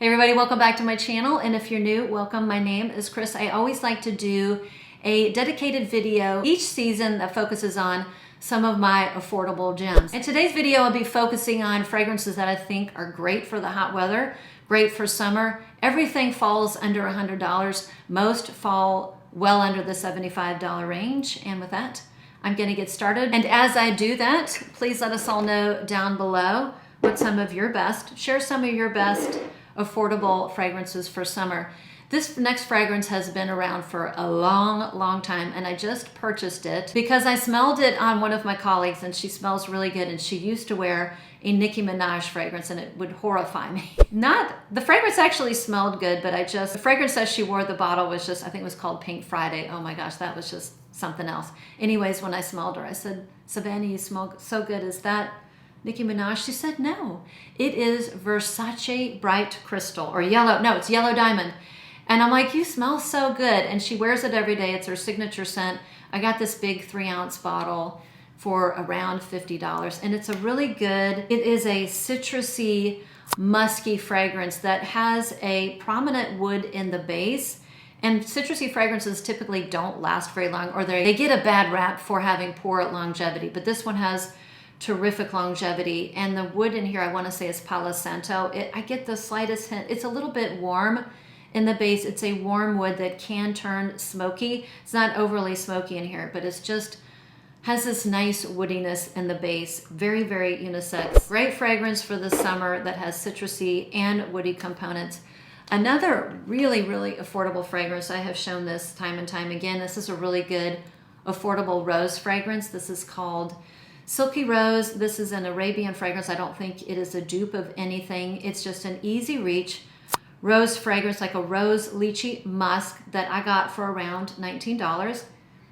Hey everybody, welcome back to my channel, and if you're new, welcome. My name is Chris. I always like to do a dedicated video each season that focuses on some of my affordable gems. In today's video, I'll be focusing on fragrances that I think are great for the hot weather, great for summer. Everything falls under $100. Most fall well under the $75 range, and with that, I'm gonna get started. And as I do that, please let us all know down below what some of your best, share some of your best affordable fragrances for summer. This next fragrance has been around for a long time, and I just purchased it because I smelled it on one of my colleagues and she smells really good, and she used to wear a Nicki Minaj fragrance and it would horrify me. The fragrance actually smelled good, but the fragrance that she wore, the bottle was just, I think it was called Pink Friday. Oh my gosh, that was just something else. Anyways, when I smelled her, I said, Savannah, you smell so good. Is that Nicki Minaj? She said no. It is Versace Bright Crystal, or yellow, no, it's Yellow Diamond. And I'm like, you smell so good. And she wears it every day. It's her signature scent. I got this big 3-ounce bottle for around $50. And it's a really good, it is a citrusy, musky fragrance that has a prominent wood in the base. And citrusy fragrances typically don't last very long, or they get a bad rap for having poor longevity. But this one has terrific longevity, and the wood in here, I want to say, is Palo Santo. I get the slightest hint. It's a little bit warm in the base. It's a warm wood that can turn smoky. It's not overly smoky in here, but it's just has this nice woodiness in the base. Very unisex. Great fragrance for the summer that has citrusy and woody components. Another really affordable fragrance, I have shown this time and time again. This is a really good affordable rose fragrance. This is called Silky Rose. This is an Arabian fragrance. I don't think it is a dupe of anything. It's just an easy reach rose fragrance, like a rose lychee musk that I got for around $19.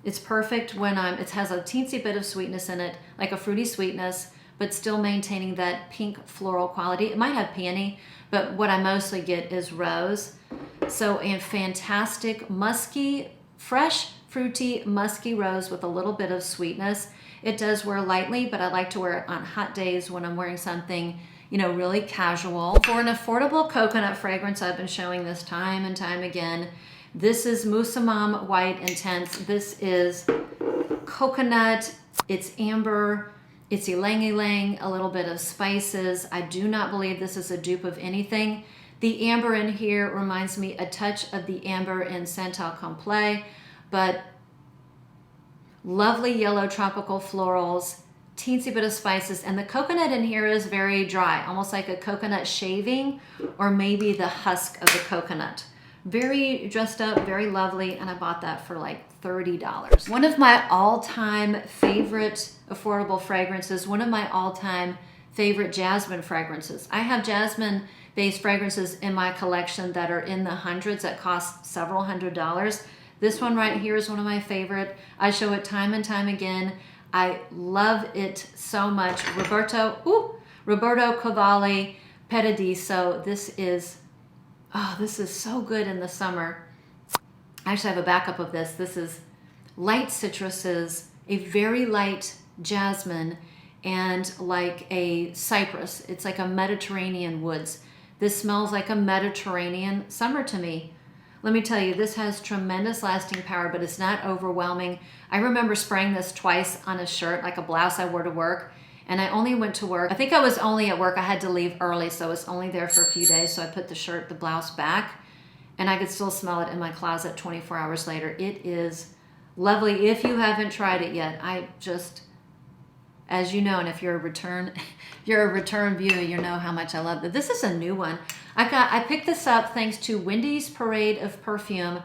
It's perfect when it has a teensy bit of sweetness in it, like a fruity sweetness, but still maintaining that pink floral quality. It might have peony, but what I mostly get is rose. So a fantastic musky, fresh, fruity, musky rose with a little bit of sweetness. It does wear lightly, but I like to wear it on hot days when I'm wearing something, really casual. For an affordable coconut fragrance, I've been showing this time and time again. This is Musamam White Intense. This is coconut, it's amber, it's ylang-ylang, a little bit of spices. I do not believe this is a dupe of anything. The amber in here reminds me a touch of the amber in Santal Complet, but lovely yellow tropical florals, teensy bit of spices, and the coconut in here is very dry, almost like a coconut shaving, or maybe the husk of the coconut. Very dressed up, very lovely, and I bought that for like $30. One of my all-time favorite affordable fragrances, one of my all-time favorite jasmine fragrances. I have jasmine-based fragrances in my collection that are in the hundreds that cost several $100s. This one right here is one of my favorite. I show it time and time again. I love it so much. Roberto Cavalli, Paradiso. This is so good in the summer. I actually have a backup of this. This is light citruses, a very light jasmine, and like a cypress. It's like a Mediterranean woods. This smells like a Mediterranean summer to me. Let me tell you, this has tremendous lasting power, but it's not overwhelming. I remember spraying this twice on a shirt, like a blouse I wore to work, and I only went to work. I think I was only at work. I had to leave early, so I was only there for a few days, so I put the blouse back, and I could still smell it in my closet 24 hours later. It is lovely. If you haven't tried it yet, as you know, and if you're a return viewer, you know how much I love it. This is a new one. I picked this up thanks to Wendy's Parade of Perfume.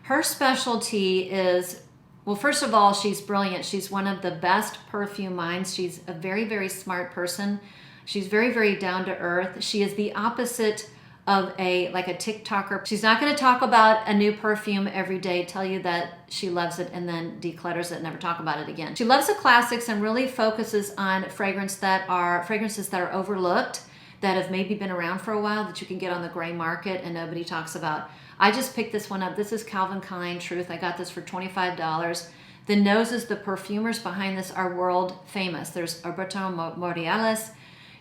Her specialty is, well, first of all, she's brilliant. She's one of the best perfume minds. She's a very smart person. She's very down to earth. She is the opposite of a TikToker. She's not going to talk about a new perfume every day, tell you that she loves it, and then declutters it and never talk about it again. She loves the classics and really focuses on fragrances that are overlooked, that have maybe been around for a while, that you can get on the gray market and nobody talks about. I just picked this one up. This is Calvin Klein Truth. I got this for $25. The noses, the perfumers behind this are world famous. There's Roberto Cavalli.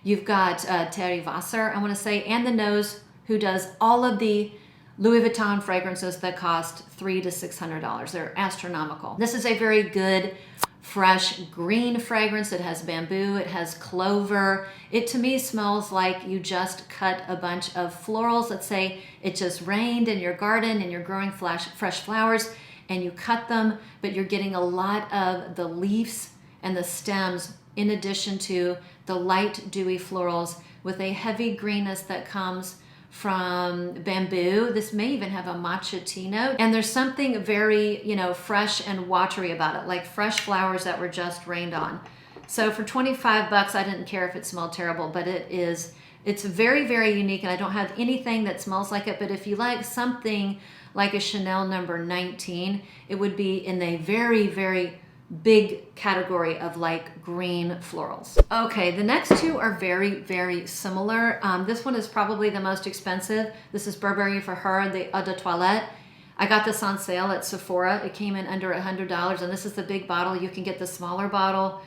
You've got Thierry Vasser, I want to say, and the nose who does all of the Louis Vuitton fragrances that cost $300 to $600. They're astronomical. This is a very good, fresh green fragrance. It has bamboo, it has clover. It to me smells like you just cut a bunch of florals. Let's say it just rained in your garden and you're growing fresh flowers and you cut them, but you're getting a lot of the leaves and the stems in addition to the light dewy florals with a heavy greenness that comes from bamboo. This may even have a matcha tea note. And there's something very, fresh and watery about it, like fresh flowers that were just rained on. So for 25 bucks, I didn't care if it smelled terrible, but it's very, very unique. And I don't have anything that smells like it. But if you like something like a Chanel number 19, it would be in a very, very big category of like green florals. Okay, the next two are very, very similar. This one is probably the most expensive. This is Burberry for Her, the Eau de Toilette. I got this on sale at Sephora. It came in under $100, and this is the big bottle. You can get the smaller bottle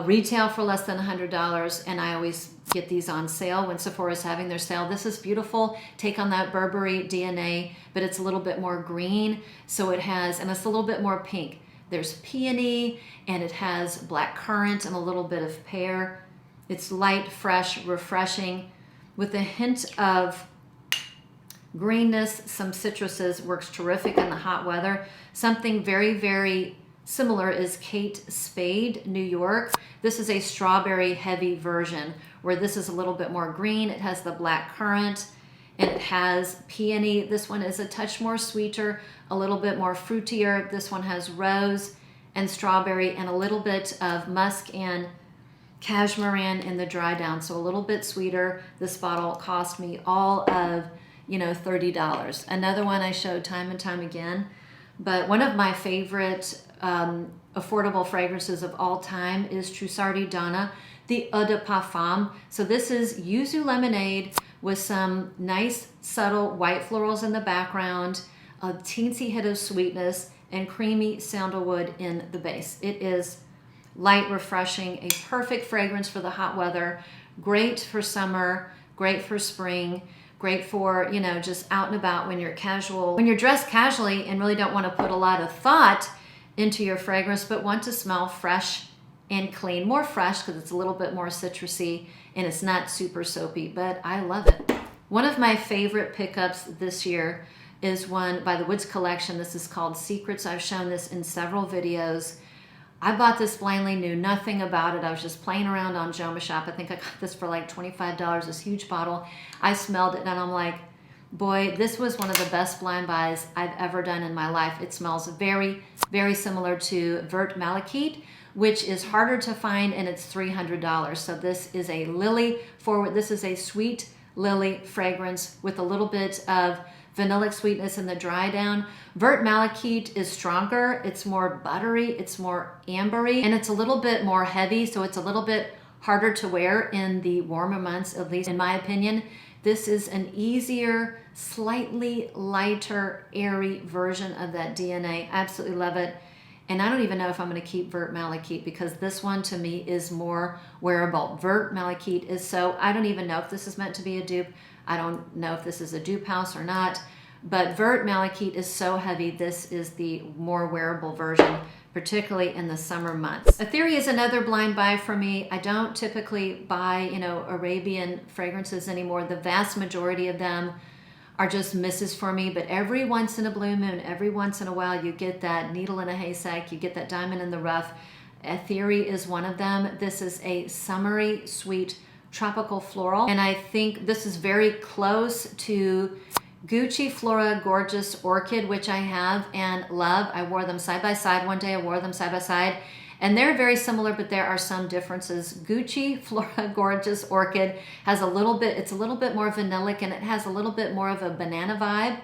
retail for less than $100, and I always get these on sale when Sephora is having their sale. This is beautiful. Take on that Burberry DNA, but it's a little bit more green. So it has, and it's a little bit more pink. There's peony, and it has black currant and a little bit of pear. It's light, fresh, refreshing, with a hint of greenness, some citruses. Works terrific in the hot weather. Something very, very similar is Kate Spade, New York. This is a strawberry heavy version, where this is a little bit more green. It has the black currant, and it has peony. This one is a touch more sweeter, a little bit more fruitier. This one has rose and strawberry and a little bit of musk and cashmeran in the dry down, so a little bit sweeter. This bottle cost me all of, $30. Another one I showed time and time again, but one of my favorite affordable fragrances of all time is Trussardi Donna, the Eau de Parfum. So this is yuzu lemonade with some nice subtle white florals in the background, a teensy hit of sweetness, and creamy sandalwood in the base. It is light, refreshing, a perfect fragrance for the hot weather, great for summer, great for spring, great for, just out and about when you're casual, when you're dressed casually and really don't want to put a lot of thought into your fragrance, but want to smell fresh and clean. More fresh because it's a little bit more citrusy and it's not super soapy, but I love it. One of my favorite pickups this year is one by the Woods Collection. This is called Secrets. I've shown this in several videos. I bought this blindly, knew nothing about it. I was just playing around on Joma Shop. I think I got this for like $25, this huge bottle. I smelled it and I'm like, boy, this was one of the best blind buys I've ever done in my life. It smells very, very similar to Vert Malachite, which is harder to find, and it's $300. So this is a lily forward. This is a sweet lily fragrance with a little bit of vanillic sweetness in the dry down. Vert Malachite is stronger. It's more buttery. It's more ambery, and it's a little bit more heavy. So it's a little bit harder to wear in the warmer months, at least in my opinion. This is an easier, slightly lighter, airy version of that DNA. Absolutely love it. And I don't even know if I'm going to keep Vert Malachite, because this one to me is more wearable. Vert Malachite is so, I don't even know if this is meant to be a dupe. I don't know if this is a dupe house or not. But Vert Malachite is so heavy. This is the more wearable version, particularly in the summer months. Atheeri is another blind buy for me. I don't typically buy, Arabian fragrances anymore. The vast majority of them are just misses for me, but every once in a blue moon, every once in a while, you get that needle in a haystack, you get that diamond in the rough. Atheeri is one of them. This is a summery, sweet, tropical floral, and I think this is very close to Gucci Flora Gorgeous Orchid, which I have and love. I wore them side by side one day. I wore them side by side, and they're very similar, but there are some differences. Gucci Flora Gorgeous Orchid has a little bit, it's a little bit more vanillic, and it has a little bit more of a banana vibe.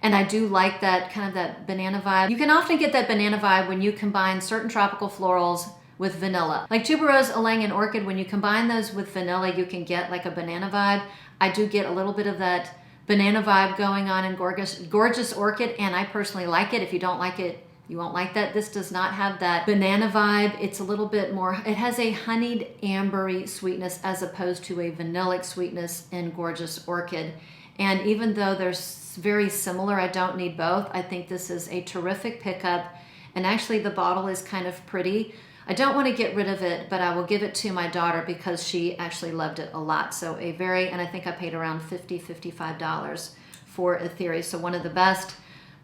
And I do like that kind of that banana vibe. You can often get that banana vibe when you combine certain tropical florals with vanilla. Like Tuberose, Ylang, and Orchid, when you combine those with vanilla, you can get like a banana vibe. I do get a little bit of that banana vibe going on in Gorgeous Orchid, and I personally like it. If you don't like it, you won't like that. This does not have that banana vibe. It's a little bit more, it has a honeyed ambery sweetness as opposed to a vanillic sweetness in Gorgeous Orchid. And even though they're very similar, I don't need both. I think this is a terrific pickup. And actually the bottle is kind of pretty. I don't want to get rid of it, but I will give it to my daughter because she actually loved it a lot. So and I think I paid around $50, $55 for Atheeri. So one of the best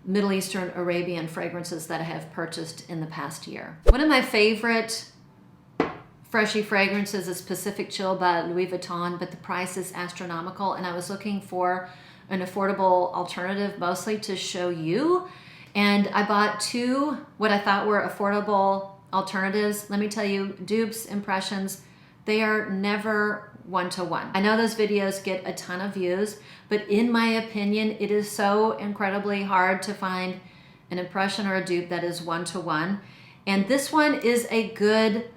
Middle Eastern Arabian fragrances that I have purchased in the past year. One of my favorite freshy fragrances is Pacific Chill by Louis Vuitton, but the price is astronomical. And I was looking for an affordable alternative mostly to show you. And I bought two what I thought were affordable alternatives. Let me tell you, dupes, impressions, they are never one-to-one. I know those videos get a ton of views, but in my opinion, it is so incredibly hard to find an impression or a dupe that is one-to-one. And this one is a good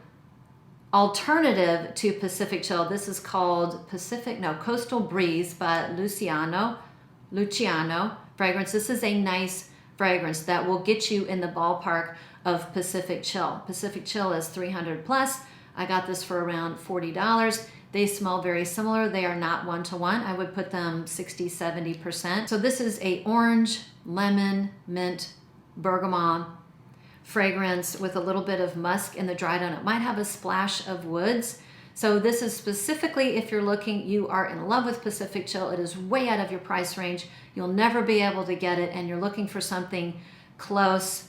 alternative to Pacific Chill. This is called Coastal Breeze by Luciano fragrance. This is a nice fragrance that will get you in the ballpark of Pacific Chill. Pacific Chill is 300 plus. I got this for around $40. They smell very similar. They are not one-to-one. I would put them 60, 70%. So this is a orange, lemon, mint, bergamot fragrance with a little bit of musk in the dry down. It might have a splash of woods. So this is specifically if you're looking, you are in love with Pacific Chill. It is way out of your price range. You'll never be able to get it, and you're looking for something close.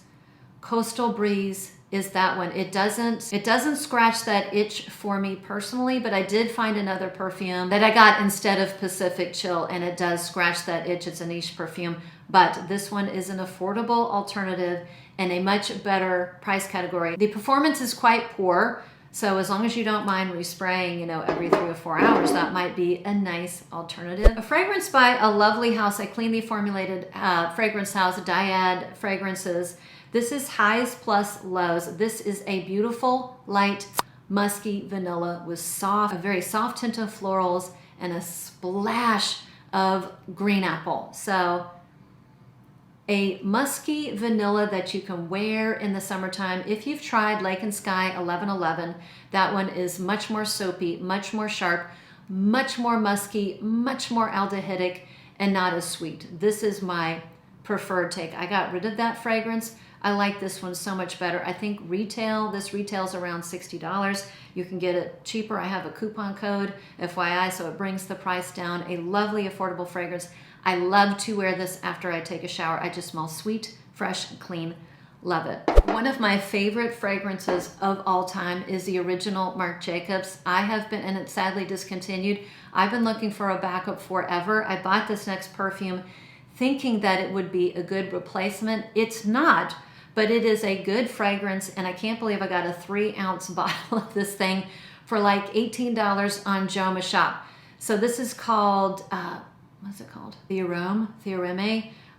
Coastal Breeze is that one. It doesn't scratch that itch for me personally, but I did find another perfume that I got instead of Pacific Chill, and it does scratch that itch. It's a niche perfume, but this one is an affordable alternative and a much better price category. The performance is quite poor, so as long as you don't mind respraying, every 3 or 4 hours, that might be a nice alternative. A fragrance by a lovely house, a cleanly formulated fragrance house, Dyad Fragrances. This is highs plus lows. This is a beautiful, light, musky vanilla with a very soft tint of florals and a splash of green apple. So a musky vanilla that you can wear in the summertime. If you've tried Lake and Sky 1111, that one is much more soapy, much more sharp, much more musky, much more aldehydic, and not as sweet. This is my preferred take. I got rid of that fragrance. I like this one so much better. I think this retails around $60. You can get it cheaper. I have a coupon code, FYI, so it brings the price down. A lovely, affordable fragrance. I love to wear this after I take a shower. I just smell sweet, fresh, and clean. Love it. One of my favorite fragrances of all time is the original Marc Jacobs. And it's sadly discontinued. I've been looking for a backup forever. I bought this next perfume thinking that it would be a good replacement. It's not, but it is a good fragrance, and I can't believe I got a 3-ounce bottle of this thing for like $18 on Joma Shop. So this is called, what's it called? Theorem.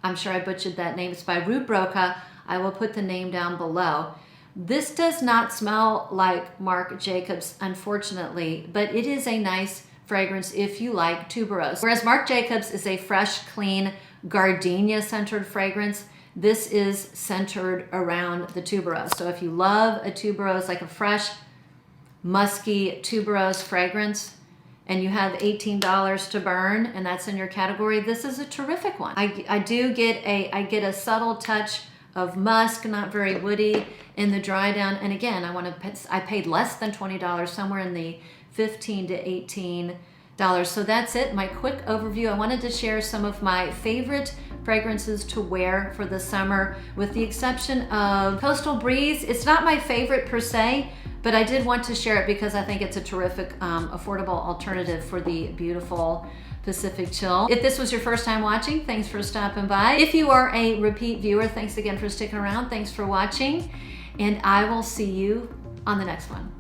I'm sure I butchered that name. It's by Ruth Broca. I will put the name down below. This does not smell like Marc Jacobs, unfortunately, but it is a nice fragrance if you like tuberose. Whereas Marc Jacobs is a fresh, clean, gardenia-centered fragrance, this is centered around the tuberose. So if you love a tuberose, like a fresh, musky tuberose fragrance, and you have $18 to burn, and that's in your category, this is a terrific one. I get a subtle touch of musk, not very woody, in the dry down. And again, I paid less than $20, somewhere in the $15 to $18. So that's it, my quick overview. I wanted to share some of my favorite fragrances to wear for the summer, with the exception of Coastal Breeze. It's not my favorite per se, but I did want to share it because I think it's a terrific, affordable alternative for the beautiful Pacific Chill. If this was your first time watching, thanks for stopping by. If you are a repeat viewer, thanks again for sticking around. Thanks for watching, and I will see you on the next one.